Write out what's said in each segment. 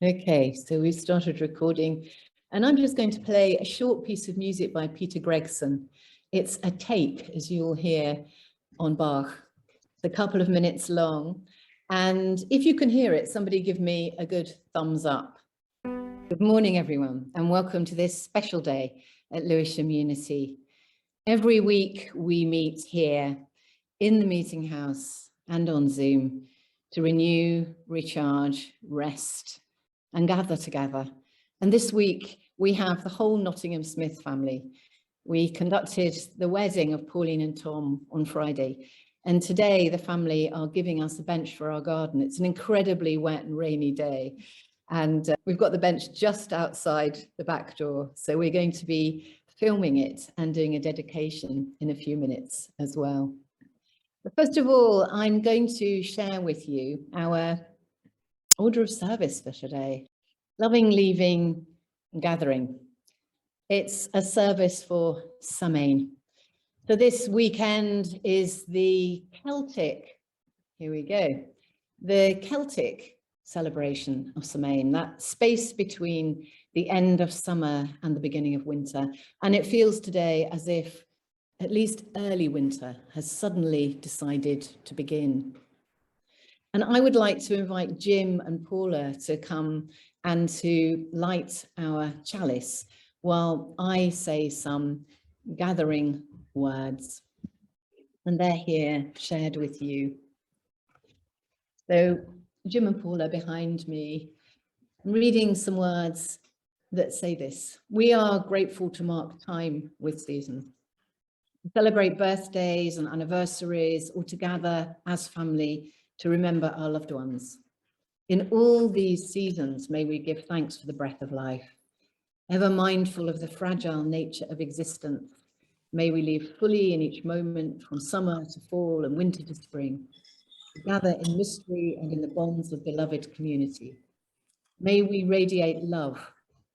Okay, so we've started recording, and I'm just going to play a short piece of music by Peter Gregson. It's a take, as you'll hear on Bach. It's a couple of minutes long, and if you can hear it, somebody give me a good thumbs up. Good morning, everyone, and welcome to this special day at Lewisham Unity. Every week we meet here in the meeting house and on Zoom to renew, recharge, rest, and gather together. And this week we have the whole Nottingham Smith family. We conducted the wedding of Pauline and Tom on Friday, and today the family are giving us a bench for our garden. It's an incredibly wet and rainy day, and we've got the bench just outside the back door, so we're going to be filming it and doing a dedication in a few minutes as well. But first of all, I'm going to share with you our order of service for today. Loving, leaving, gathering. It's a service for Samhain. So this weekend is the Celtic, here we go, the Celtic celebration of Samhain, that space between the end of summer and the beginning of winter. And it feels today as if at least early winter has suddenly decided to begin. And I would like to invite Jim and Paula to come and to light our chalice while I say some gathering words. And they're here shared with you. So Jim and Paula behind me, I'm reading some words that say this: we are grateful to mark time with Susan, to celebrate birthdays and anniversaries, or to gather as family to remember our loved ones. In all these seasons, may we give thanks for the breath of life. Ever mindful of the fragile nature of existence, may we live fully in each moment, from summer to fall and winter to spring, to gather in mystery and in the bonds of beloved community. May we radiate love,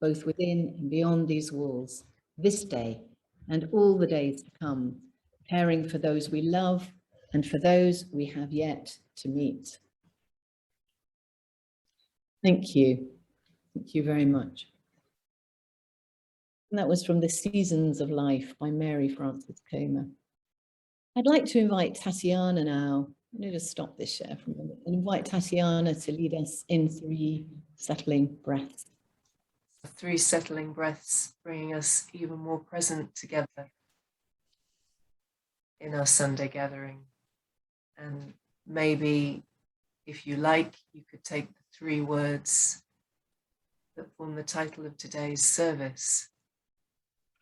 both within and beyond these walls, this day and all the days to come, caring for those we love and for those we have yet to meet. Thank you. Thank you very much. And that was from The Seasons of Life by Mary Frances Comer. I'd like to invite Tatiana now. I'm going to just stop this share for a moment and invite Tatiana to lead us in 3 settling breaths. 3 settling breaths, bringing us even more present together in our Sunday gathering. And maybe, if you like, you could take the 3 words that form the title of today's service.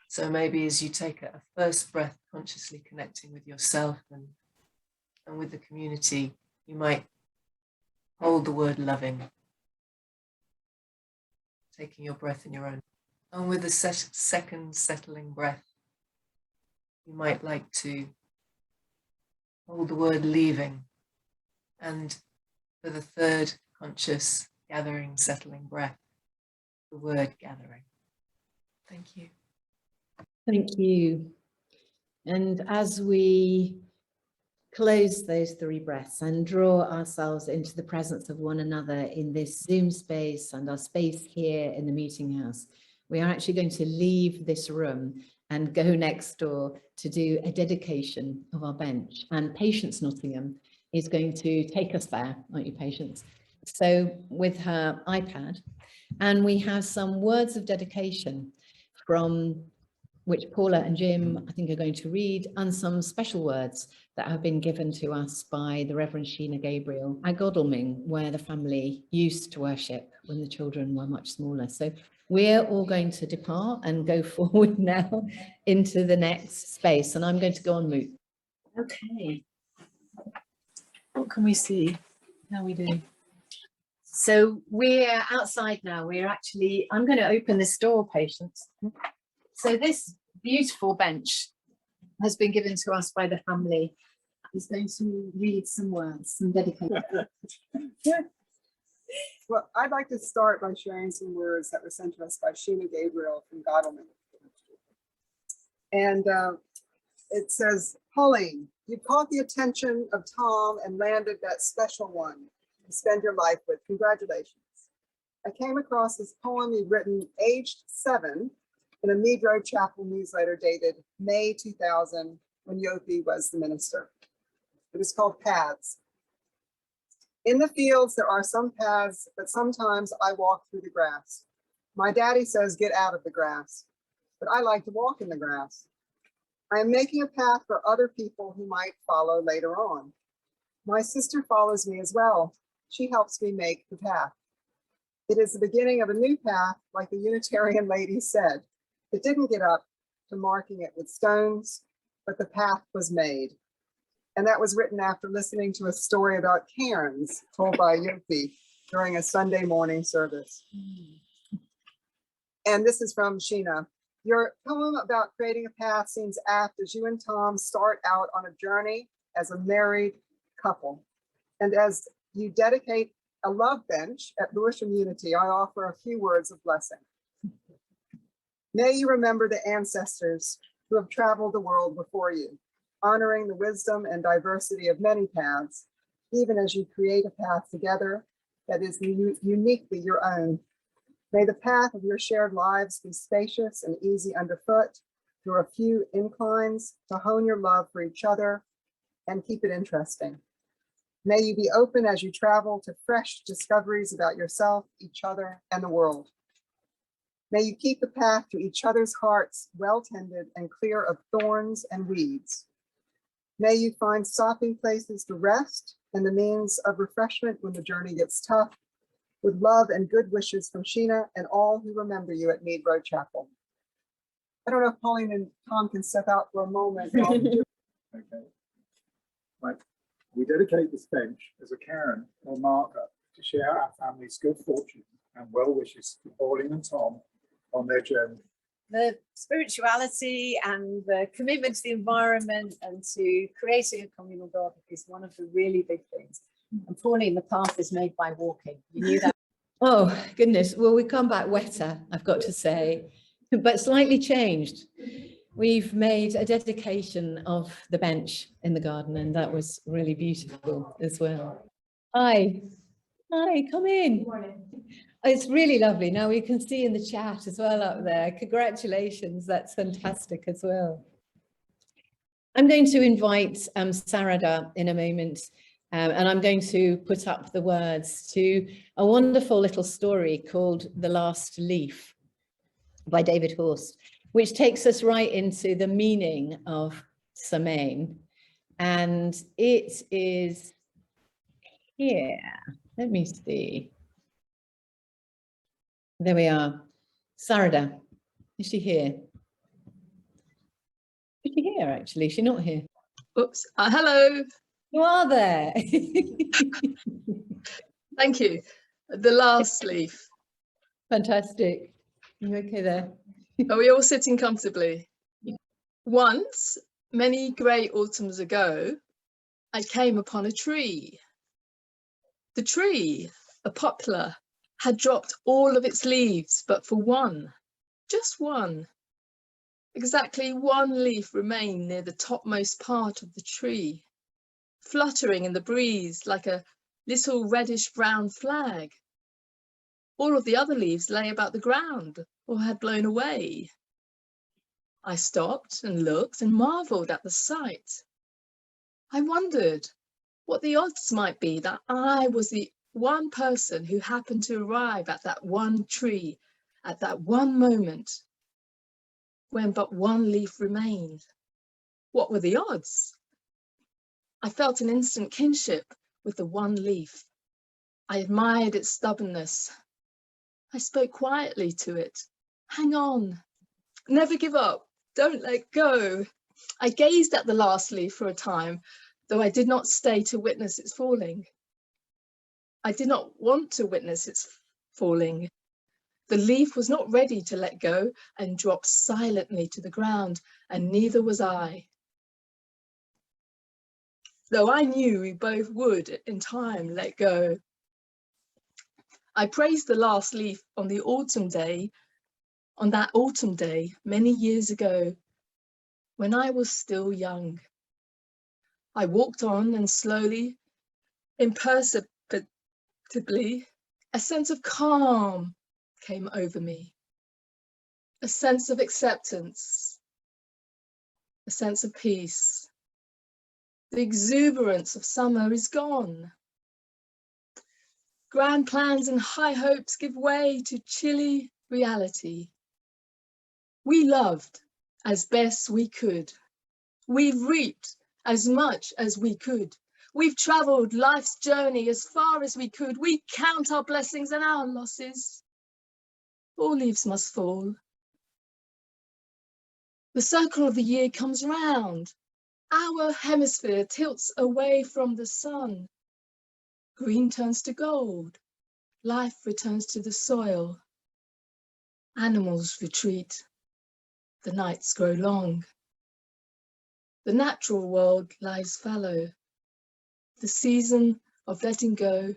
So maybe as you take a first breath, consciously connecting with yourself and with the community, you might hold the word loving, taking your breath in your own. And with the second settling breath, you might like to hold the word leaving. And for the third conscious gathering, settling breath, the word gathering. Thank you. Thank you. And as we close those 3 breaths and draw ourselves into the presence of one another in this Zoom space and our space here in the meeting house, we are actually going to leave this room and go next door to do a dedication of our bench. And Patience Nottingham is going to take us there, aren't you, Patience? So with her iPad, and we have some words of dedication from which Paula and Jim, I think, are going to read, and some special words that have been given to us by the Reverend Sheena Gabriel at Godalming, where the family used to worship when the children were much smaller. So we're all going to depart and go forward now into the next space, and I'm going to go on mute. Okay. What can we see? How are we doing? So we're outside now. I'm going to open this door, Patience. So this beautiful bench has been given to us by the family. He's going to read some words, some dedication. Well, I'd like to start by sharing some words that were sent to us by Sheena Gabriel from Godalming. And it says, Pauline, you caught the attention of Tom and landed that special one to spend your life with. Congratulations. I came across this poem he'd written aged 7 in a Mead Road Chapel newsletter dated May 2000, when Yopi was the minister. It is called Paths. In the fields, there are some paths, but sometimes I walk through the grass. My daddy says, get out of the grass, but I like to walk in the grass. I am making a path for other people who might follow later on. My sister follows me as well. She helps me make the path. It is the beginning of a new path, like the Unitarian lady said. It didn't get up to marking it with stones, but the path was made. And that was written after listening to a story about cairns told by Yopi during a Sunday morning service. And this is from Sheena. Your poem about creating a path seems apt as you and Tom start out on a journey as a married couple. And as you dedicate a love bench at Lewisham Unity, I offer a few words of blessing. May you remember the ancestors who have traveled the world before you, honoring the wisdom and diversity of many paths, even as you create a path together that is uniquely your own. May the path of your shared lives be spacious and easy underfoot through a few inclines to hone your love for each other and keep it interesting. May you be open as you travel to fresh discoveries about yourself, each other, and the world. May you keep the path to each other's hearts well tended and clear of thorns and weeds. May you find stopping places to rest and the means of refreshment when the journey gets tough, with love and good wishes from Sheena and all who remember you at Mead Road Chapel. I don't know if Pauline and Tom can step out for a moment. Okay. Right. We dedicate this bench as a cairn or marker to share our family's good fortune and well wishes to Pauline and Tom on their journey. The spirituality and the commitment to the environment and to creating a communal garden is one of the really big things. And Pauline, the path is made by walking. You knew that? Oh, goodness. Well, we come back wetter, I've got to say, but slightly changed. We've made a dedication of the bench in the garden, and that was really beautiful as well. Hi, come in. It's really lovely. Now we can see in the chat as well up there. Congratulations, that's fantastic as well. I'm going to invite Sarada in a moment, and I'm going to put up the words to a wonderful little story called The Last Leaf by David Horst, which takes us right into the meaning of Samain. And it is here. Let me see. There we are. Sarada, is she here? Is she here, actually? She's not here. Oops. Hello. You are there. Thank you. The last leaf. Fantastic. You okay there? Are we all sitting comfortably? Once, many grey autumns ago, I came upon a tree. The tree, a poplar, had dropped all of its leaves, but for one, just one. Exactly one leaf remained near the topmost part of the tree, fluttering in the breeze like a little reddish-brown flag. All of the other leaves lay about the ground or had blown away. I stopped and looked and marvelled at the sight. I wondered what the odds might be that I was the one person who happened to arrive at that one tree at that one moment when but one leaf remained. What were the odds? I felt an instant kinship with the one leaf. I admired its stubbornness. I spoke quietly to it. Hang on, never give up, don't let go. I gazed at the last leaf for a time, though I did not stay to witness its falling. I did not want to witness its falling. The leaf was not ready to let go and dropped silently to the ground, and neither was I. Though I knew we both would, in time, let go. I praised the last leaf on that autumn day many years ago, when I was still young. I walked on and slowly, imperceptibly, A sense of calm came over me, a sense of acceptance, a sense of peace. The exuberance of summer is gone. Grand plans and high hopes give way to chilly reality. We loved as best we could. We've reaped as much as we could. We've traveled life's journey as far as we could. We count our blessings and our losses. All leaves must fall. The circle of the year comes round. Our hemisphere tilts away from the sun. Green turns to gold. Life returns to the soil. Animals retreat. The nights grow long. The natural world lies fallow. The season of letting go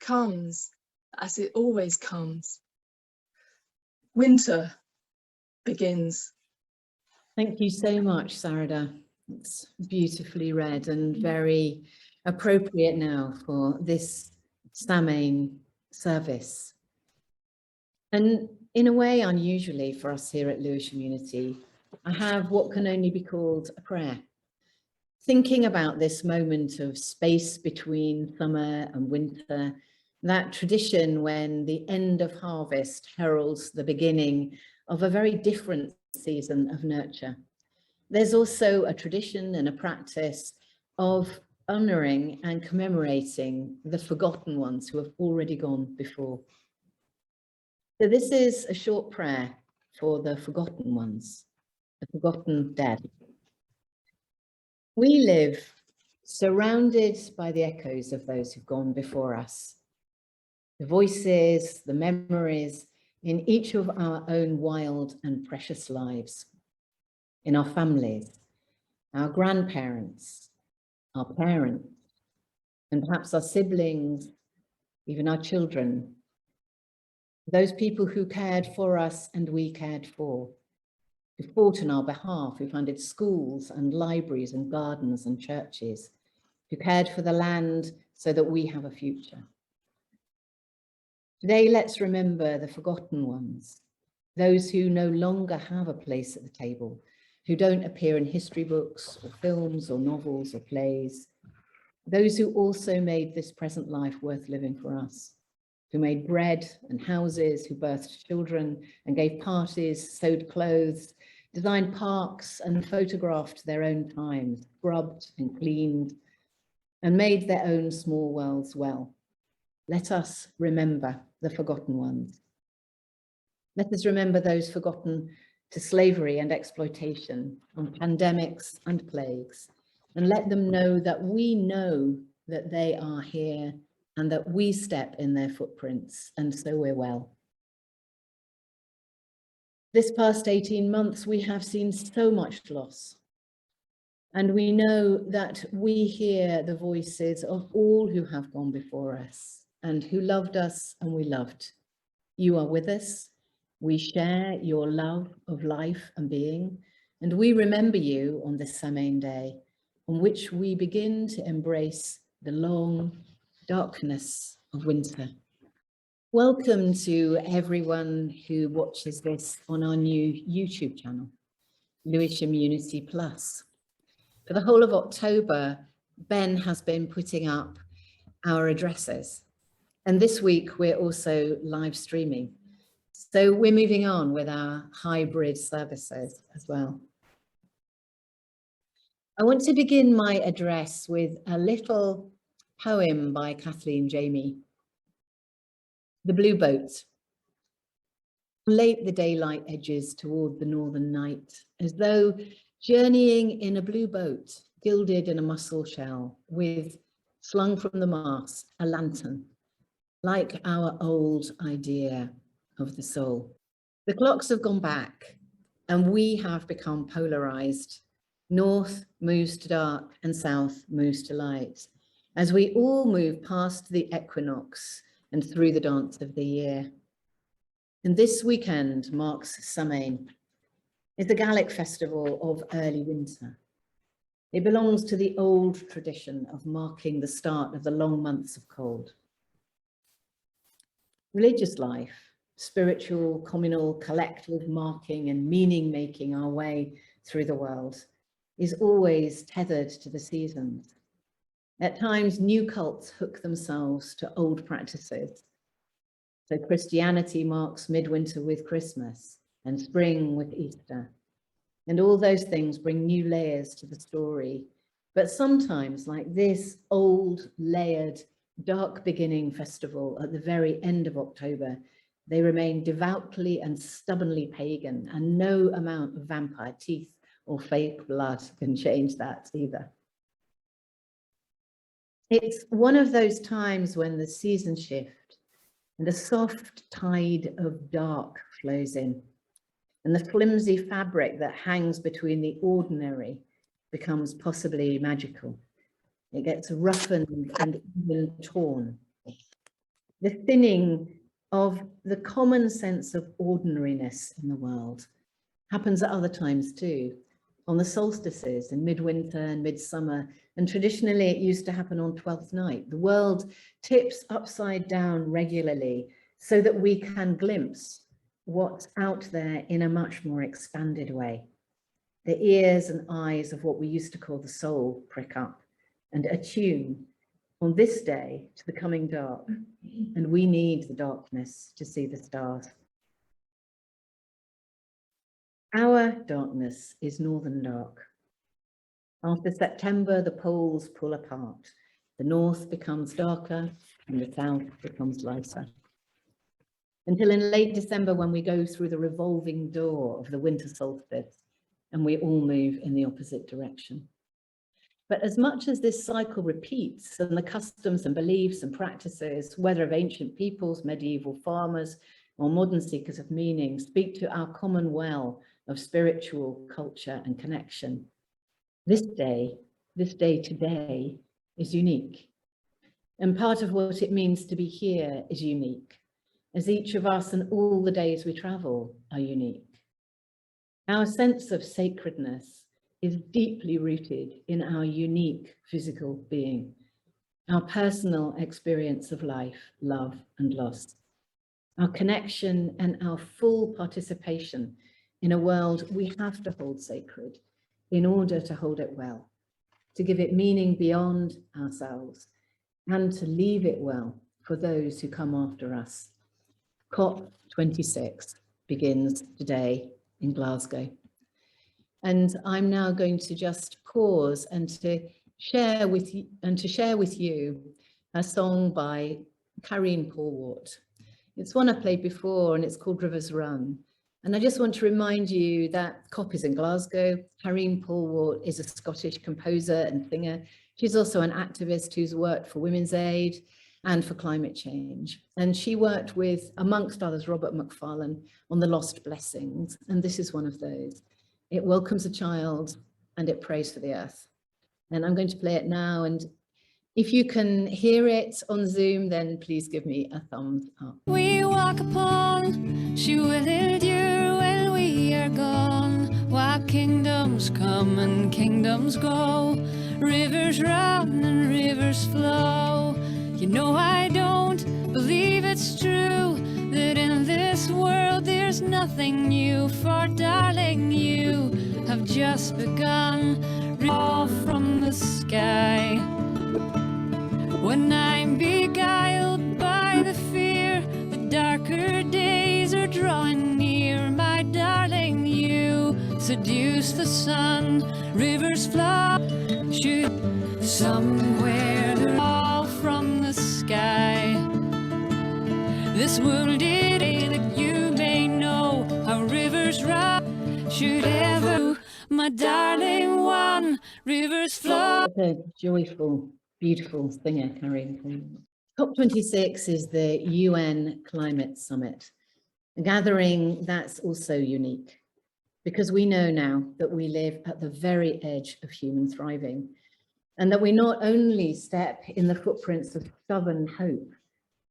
comes as it always comes. Winter begins. Thank you so much, Sarada. It's beautifully read and very appropriate now for this Samhain service. And in a way, unusually for us here at Lewisham Unity, I have what can only be called a prayer. Thinking about this moment of space between summer and winter, that tradition when the end of harvest heralds the beginning of a very different season of nurture. There's also a tradition and a practice of honouring and commemorating the forgotten ones who have already gone before. So this is a short prayer for the forgotten ones, the forgotten dead. We live surrounded by the echoes of those who've gone before us, the voices, the memories in each of our own wild and precious lives, in our families, our grandparents, our parents, and perhaps our siblings, even our children, those people who cared for us and we cared for, who fought on our behalf, who funded schools and libraries and gardens and churches, who cared for the land so that we have a future. Today, let's remember the forgotten ones, those who no longer have a place at the table, who don't appear in history books or films or novels or plays, those who also made this present life worth living for us, who made bread and houses, who birthed children and gave parties, sewed clothes, designed parks and photographed their own times, scrubbed and cleaned, and made their own small worlds well. Let us remember the forgotten ones. Let us remember those forgotten to slavery and exploitation, on pandemics and plagues, and let them know that we know that they are here and that we step in their footprints, and so we're well. This past 18 months, we have seen so much loss. And we know that we hear the voices of all who have gone before us and who loved us and we loved. You are with us. We share your love of life and being, and we remember you on this Samhain day, on which we begin to embrace the long darkness of winter. Welcome to everyone who watches this on our new YouTube channel, Lewisham Unity Plus. For the whole of October, Ben has been putting up our addresses, and this week we're also live streaming. So we're moving on with our hybrid services as well. I want to begin my address with a little poem by Kathleen Jamie. The Blue Boat. Late the daylight edges toward the northern night, as though journeying in a blue boat, gilded in a mussel shell, with, slung from the mast, a lantern, like our old idea of the soul. The clocks have gone back and we have become polarized. North moves to dark and south moves to light, as we all move past the equinox and through the dance of the year. And this weekend marks Samhain. It's a Gallic festival of early winter. It belongs to the old tradition of marking the start of the long months of cold. Religious life, spiritual, communal, collective marking and meaning making our way through the world, is always tethered to the seasons. At times, new cults hook themselves to old practices. So Christianity marks midwinter with Christmas and spring with Easter. And all those things bring new layers to the story. But sometimes, like this old, layered, dark beginning festival at the very end of October, they remain devoutly and stubbornly pagan, and no amount of vampire teeth or fake blood can change that either. It's one of those times when the seasons shift and a soft tide of dark flows in, and the flimsy fabric that hangs between the ordinary becomes possibly magical. It gets roughened and even torn. The thinning of the common sense of ordinariness in the world happens at other times too, on the solstices in midwinter and midsummer, and traditionally it used to happen on 12th night. The world tips upside down regularly so that we can glimpse what's out there in a much more expanded way. The ears and eyes of what we used to call the soul prick up and attune on this day to the coming dark, and we need the darkness to see the stars. Our darkness is northern dark. After September, the poles pull apart. The north becomes darker and the south becomes lighter. Until in late December, when we go through the revolving door of the winter solstice and we all move in the opposite direction. But as much as this cycle repeats, and the customs and beliefs and practices, whether of ancient peoples, medieval farmers, or modern seekers of meaning, speak to our common well of spiritual culture and connection, this day today is unique. And part of what it means to be here is unique, as each of us and all the days we travel are unique. Our sense of sacredness is deeply rooted in our unique physical being, our personal experience of life, love, and loss, our connection and our full participation in a world we have to hold sacred in order to hold it well, to give it meaning beyond ourselves, and to leave it well for those who come after us. COP26 begins today in Glasgow. And I'm now going to just pause and to share with you a song by Karine Polwart. It's one I played before and it's called Rivers Run. And I just want to remind you that COP is in Glasgow. Karine Polwart is a Scottish composer and singer. She's also an activist who's worked for Women's Aid and for climate change. And she worked with, amongst others, Robert Macfarlane on The Lost Blessings. And this is one of those. It welcomes a child and it prays for the earth. And I'm going to play it now. And if you can hear it on Zoom, then please give me a thumbs up. We walk upon, she will endure when we are gone. While kingdoms come and kingdoms go, rivers run and rivers flow. You know I don't believe it's true that in this world there's nothing new, for darling, you have just begun. Fall from the sky. When I'm beguiled by the fear, the darker days are drawing near. My darling, you seduce the sun. Rivers flow, shoot somewhere. They're all from the sky. This world it is that you may know how rivers run. Should ever, my darling one, rivers flow. What a joyful, beautiful singer, Karine. COP26 is the UN Climate Summit, a gathering that's also unique because we know now that we live at the very edge of human thriving, and that we not only step in the footprints of stubborn hope,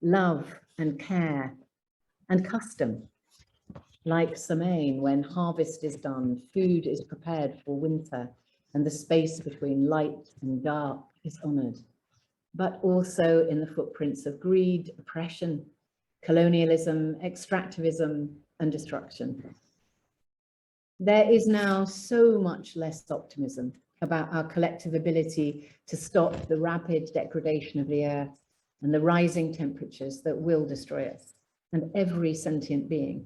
love and care and custom, like Samain, when harvest is done, food is prepared for winter, and the space between light and dark is honoured, but also in the footprints of greed, oppression, colonialism, extractivism, and destruction. There is now so much less optimism about our collective ability to stop the rapid degradation of the earth and the rising temperatures that will destroy us and every sentient being.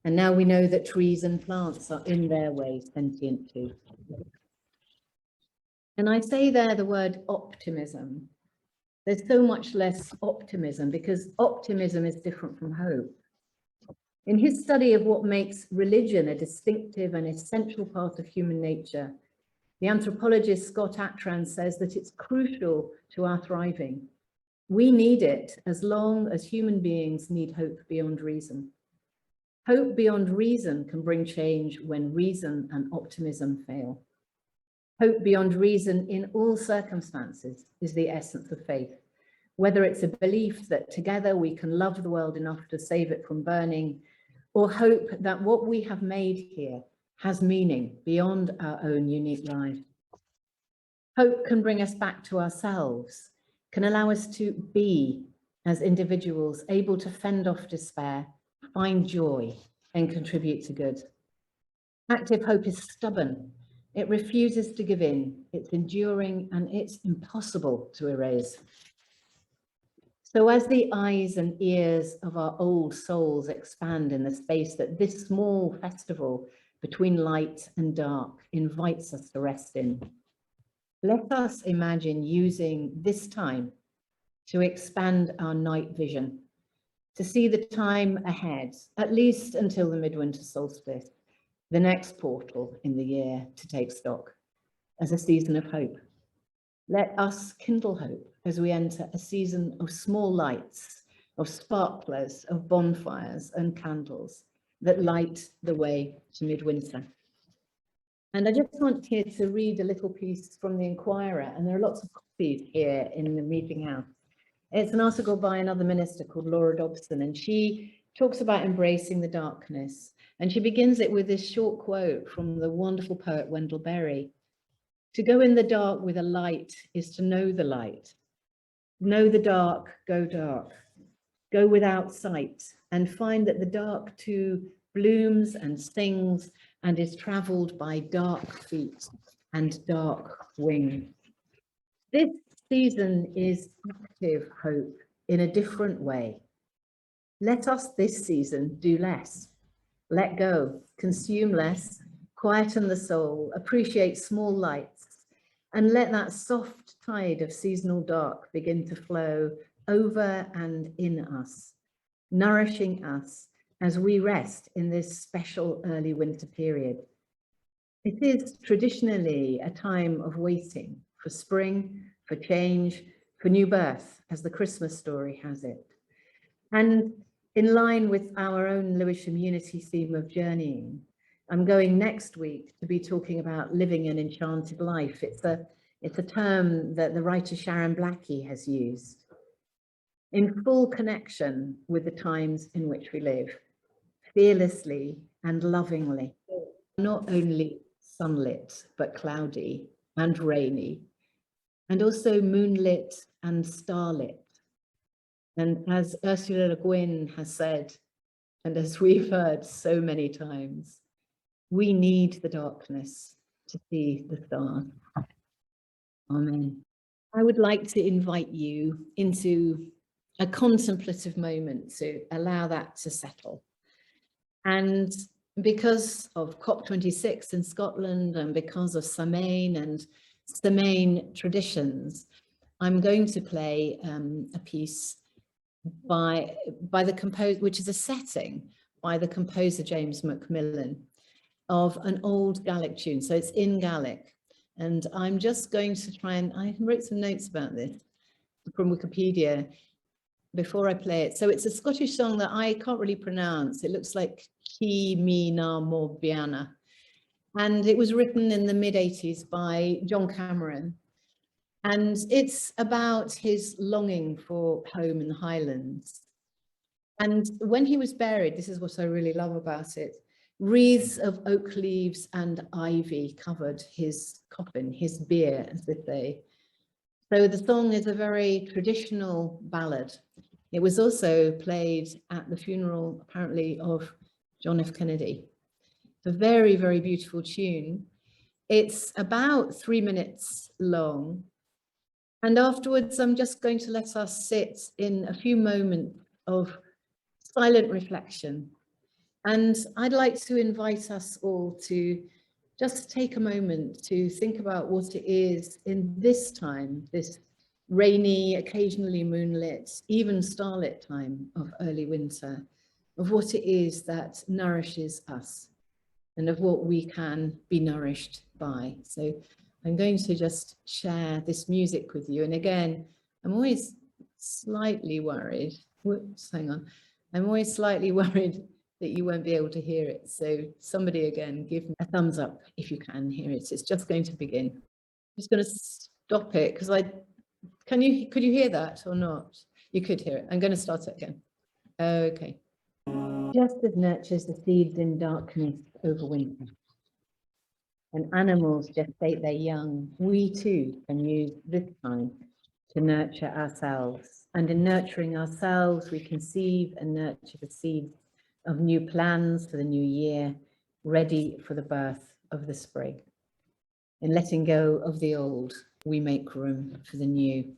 And now we know that trees and plants are in their way sentient too. And I say there the word optimism. There's so much less optimism because optimism is different from hope. In his study of what makes religion a distinctive and essential part of human nature, the anthropologist Scott Atran says that it's crucial to our thriving. We need it as long as human beings need hope beyond reason. Hope beyond reason can bring change when reason and optimism fail. Hope beyond reason in all circumstances is the essence of faith, whether it's a belief that together we can love the world enough to save it from burning, or hope that what we have made here has meaning beyond our own unique lives. Hope can bring us back to ourselves, can allow us to be, as individuals, able to fend off despair, find joy, and contribute to good. Active hope is stubborn. It refuses to give in, it's enduring, and it's impossible to erase. So as the eyes and ears of our old souls expand in the space that this small festival between light and dark invites us to rest in, let us imagine using this time to expand our night vision, to see the time ahead, at least until the midwinter solstice, the next portal in the year to take stock, as a season of hope. Let us kindle hope as we enter a season of small lights, of sparklers, of bonfires and candles that light the way to midwinter. And I just want here to read a little piece from the Inquirer, and there are lots of copies here in the meeting house. It's an article by another minister called Laura Dobson, and she talks about embracing the darkness. And she begins it with this short quote from the wonderful poet Wendell Berry. To go in the dark with a light is to know the light. Know the dark, go without sight, and find that the dark too blooms and sings and is travelled by dark feet and dark wings. This season is active hope in a different way. Let us this season do less, let go, consume less, quieten the soul, appreciate small lights, and let that soft tide of seasonal dark begin to flow over and in us, nourishing us as we rest in this special early winter period. It is traditionally a time of waiting for spring, for change, for new birth, as the Christmas story has it. And in line with our own Lewisham Unity theme of journeying, I'm going next week to be talking about living an enchanted life. It's a term that the writer Sharon Blackie has used. In full connection with the times in which we live, fearlessly and lovingly, not only sunlit, but cloudy and rainy, and also moonlit and starlit. And as Ursula Le Guin has said, and as we've heard so many times, we need the darkness to see the stars. Amen. I would like to invite you into a contemplative moment to allow that to settle. And because of COP26 in Scotland and because of Samain and Samain traditions, I'm going to play a piece by the composer, which is a setting by the composer James Macmillan of an old Gaelic tune. So it's in Gaelic. And I'm just going to try and, I wrote some notes about this from Wikipedia before I play it. So it's a Scottish song that I can't really pronounce. It looks like Ki Mi Na Mo Biana. And it was written in the mid-80s by John Cameron. And it's about his longing for home in the Highlands. And when he was buried, this is what I really love about it, wreaths of oak leaves and ivy covered his coffin, his bier, as they say. So the song is a very traditional ballad It was also played at the funeral, apparently, of John F. Kennedy. It's a very, very beautiful tune. It's about 3 minutes long. And afterwards, I'm just going to let us sit in a few moments of silent reflection. And I'd like to invite us all to just take a moment to think about what it is in this time, this rainy, occasionally moonlit, even starlit time of early winter, of what it is that nourishes us and of what we can be nourished by. So I'm going to just share this music with you. And again, I'm always slightly worried. Whoops, hang on. I'm always slightly worried that you won't be able to hear it. So somebody again, give me a thumbs up if you can hear it. It's just going to begin. I'm just going to stop it because could you hear that or not? You could hear it. I'm going to start it again. Okay. Just as nurtures the seeds in darkness over winter, and animals gestate their young, we too can use this time to nurture ourselves. And in nurturing ourselves, we conceive and nurture the seeds of new plans for the new year, ready for the birth of the spring. In letting go of the old, we make room for the new.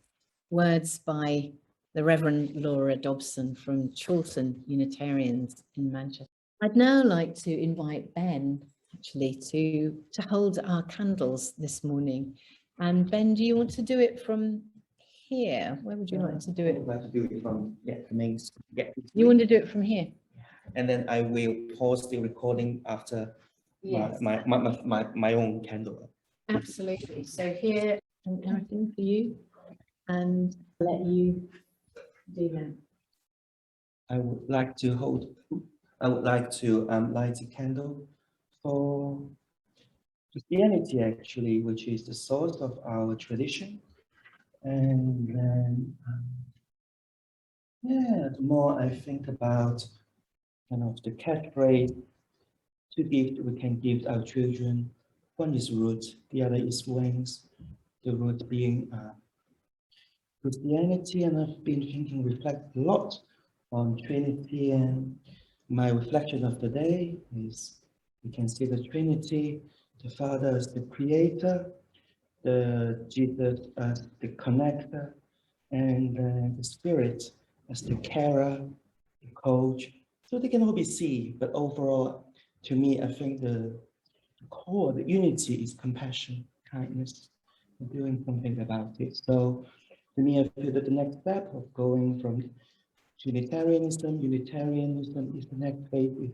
Words by the Reverend Laura Dobson from Chawton Unitarians in Manchester. I'd now like to invite Ben actually to hold our candles this morning. And Ben, do you want to do it from here? Where would you like to do it? I'd like to do it from the main. You want to do it from here? And then I will pause the recording after my own candle. Absolutely. So here and everything for you, and let you do that. I would like to light a candle for Christianity, actually, which is the source of our tradition. And then, the more I think about kind of the catchphrase, we can give our children. One is root, the other is wings. The root being Christianity, and I've been reflect a lot on Trinity, and my reflection of the day is we can see the Trinity, the Father as the creator, the Jesus as the connector, and the Spirit as the carer, the coach. So they can all be seen, but overall, to me, I think the core, the unity is compassion, kindness, and doing something about it. So to me, I feel that the next step of going from Unitarianism is the next phase.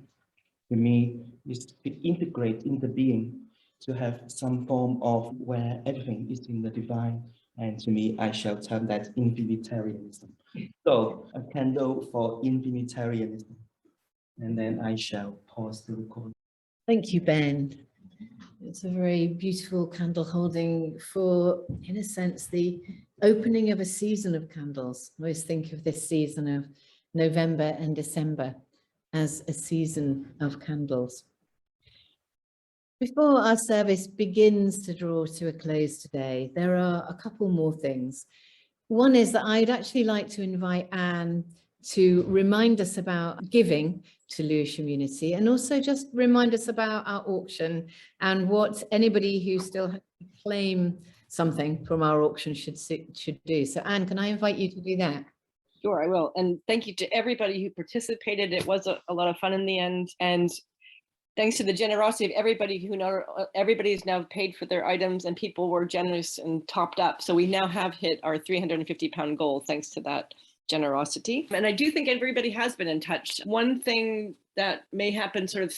To me, is to integrate in the being, to have some form of where everything is in the divine. And to me, I shall term that infinitarianism. So a candle for infinitarianism. And then I shall pause the recording. Thank you, Ben. It's a very beautiful candle holding for, in a sense, the opening of a season of candles. I always think of this season of November and December as a season of candles. Before our service begins to draw to a close today, there are a couple more things. One is that I'd actually like to invite Anne to remind us about giving to Lewisham Unity, and also just remind us about our auction and what anybody who still has to claim something from our auction should do. So Anne, can I invite you to do that? Sure, I will. And thank you to everybody who participated. It was a lot of fun in the end. And thanks to the generosity of everybody everybody is now paid for their items, and people were generous and topped up. So we now have hit our 350-pound goal thanks to that generosity. And I do think everybody has been in touch. One thing that may happen sort of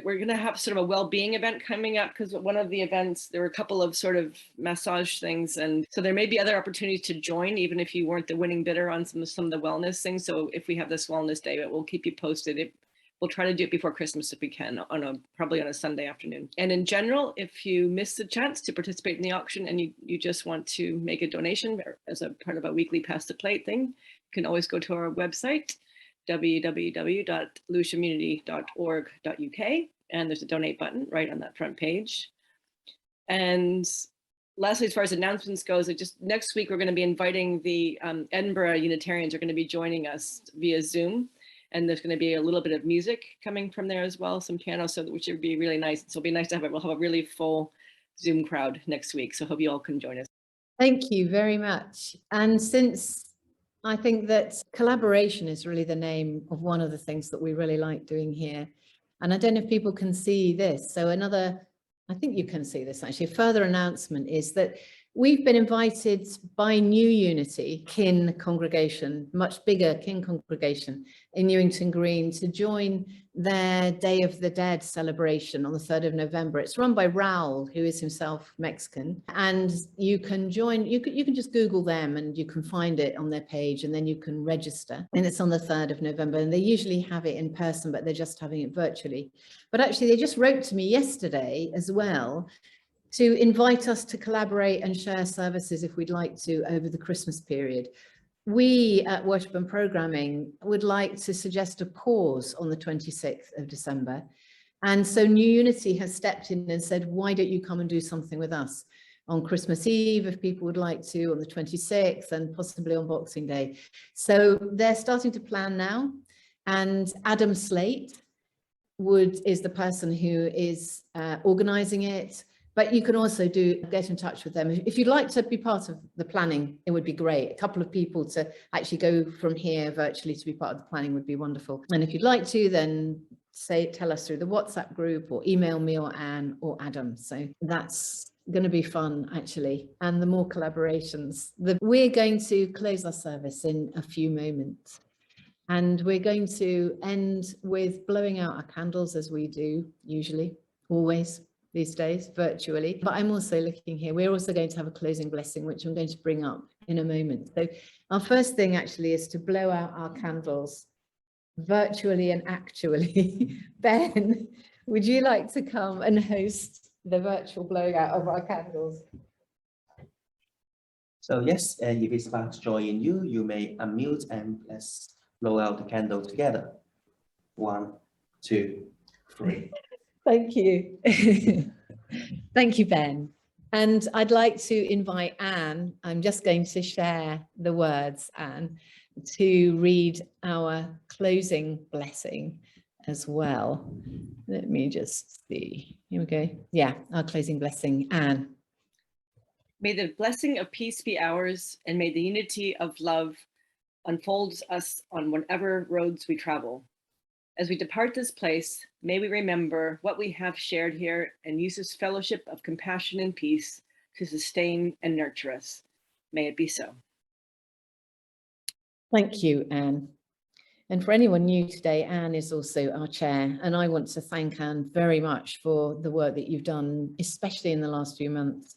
we're going to have sort of a well-being event coming up, because one of the events, there were a couple of sort of massage things, and so there may be other opportunities to join even if you weren't the winning bidder on some of the wellness things. So if we have this wellness day, we'll keep you posted. We'll try to do it before Christmas if we can, probably on a Sunday afternoon. And in general, if you miss the chance to participate in the auction and you just want to make a donation as a part of a weekly Pass the Plate thing, you can always go to our website, www.lewishamunity.org.uk, and there's a donate button right on that front page. And lastly, as far as announcements goes, just next week, we're going to be inviting the Edinburgh Unitarians are going to be joining us via Zoom. And there's going to be a little bit of music coming from there as well, some piano, so which would be really nice. So it'll be nice to have it. We'll have a really full Zoom crowd next week. So I hope you all can join us. Thank you very much. And since I think that collaboration is really the name of one of the things that we really like doing here. And I don't know if people can see this. So I think you can see this actually, a further announcement is that we've been invited by New Unity kin congregation, much bigger kin congregation in Newington Green, to join their Day of the Dead celebration on the 3rd of November. It's run by Raul, who is himself Mexican, and you can join, you can just Google them and you can find it on their page, and then you can register. And it's on the 3rd of November, and they usually have it in person, but they're just having it virtually. But actually they just wrote to me yesterday as well to invite us to collaborate and share services if we'd like to over the Christmas period. We at Worship and Programming would like to suggest a pause on the 26th of December. And so New Unity has stepped in and said, why don't you come and do something with us on Christmas Eve, if people would like to, on the 26th, and possibly on Boxing Day. So they're starting to plan now. And Adam Slate is the person who is organizing it. But you can also get in touch with them. If you'd like to be part of the planning, it would be great. A couple of people to actually go from here virtually to be part of the planning would be wonderful. And if you'd like to, then tell us through the WhatsApp group or email me or Anne or Adam. So that's going to be fun, actually. And the more collaborations. We're going to close our service in a few moments. And we're going to end with blowing out our candles, as we do usually, always. These days virtually, but I'm also looking here. We're also going to have a closing blessing, which I'm going to bring up in a moment. So our first thing actually is to blow out our candles virtually and actually. Ben, would you like to come and host the virtual blowing out of our candles? So yes, if it sparks joy in you, you may unmute and let's blow out the candle together. 1, 2, 3. Thank you. Thank you, Ben. And I'd like to invite Anne. I'm just going to share the words, Anne, to read our closing blessing as well. Let me just see. Here we go. Yeah, our closing blessing. Anne. May the blessing of peace be ours, and may the unity of love unfold us on whatever roads we travel. As we depart this place, may we remember what we have shared here and use this fellowship of compassion and peace to sustain and nurture us. May it be so. Thank you, Anne. And for anyone new today, Anne is also our chair. And I want to thank Anne very much for the work that you've done, especially in the last few months,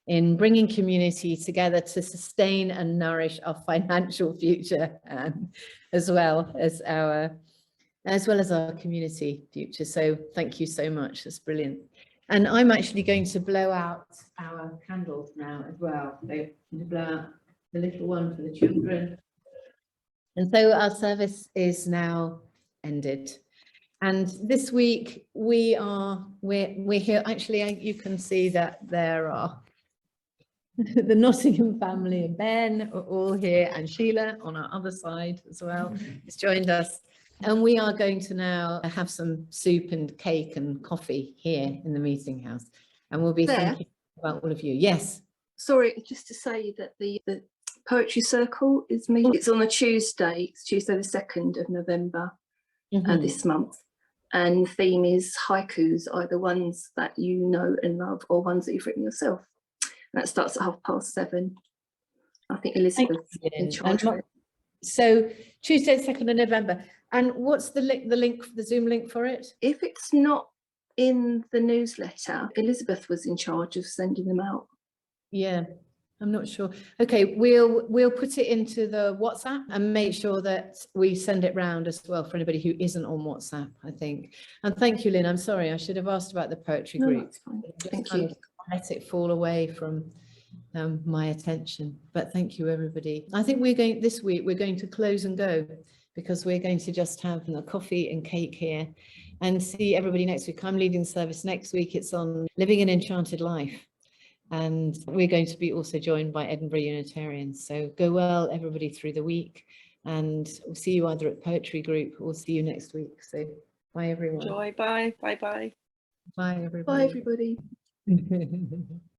in bringing community together to sustain and nourish our financial future, Anne, as well as our community future. So thank you so much. That's brilliant. And I'm actually going to blow out our candles now as well. So I'm going to blow out the little one for the children. And so our service is now ended. And this week we're here. Actually, you can see that there are the Nottingham family and Ben are all here, and Sheila on our other side as well has joined us. And we are going to now have some soup and cake and coffee here in the meeting house. And we'll be thinking about all of you. Yes. Sorry, just to say that the poetry circle is meeting. It's on a Tuesday. It's Tuesday the 2nd of November this month. And the theme is haikus, either ones that you know and love or ones that you've written yourself. And that starts at 7:30. I think Elizabeth is in charge of it. So Tuesday, 2nd of November. And what's the link, the Zoom link for it? If it's not in the newsletter, Elizabeth was in charge of sending them out. Yeah, I'm not sure. Okay, we'll put it into the WhatsApp and make sure that we send it round as well for anybody who isn't on WhatsApp, I think. And thank you, Lynn. I'm sorry, I should have asked about the poetry group. That's fine. Just Thank kind you. of let it fall away from my attention. But thank you, everybody. I think this week we're going to close and go, because we're going to just have coffee and cake here and see everybody next week. I'm leading the service next week. It's on living an enchanted life. And we're going to be also joined by Edinburgh Unitarians. So go well, everybody, through the week. And we'll see you either at Poetry Group or see you next week. So bye, everyone. Joy, bye, bye, bye. Bye, Bye, everybody. everybody.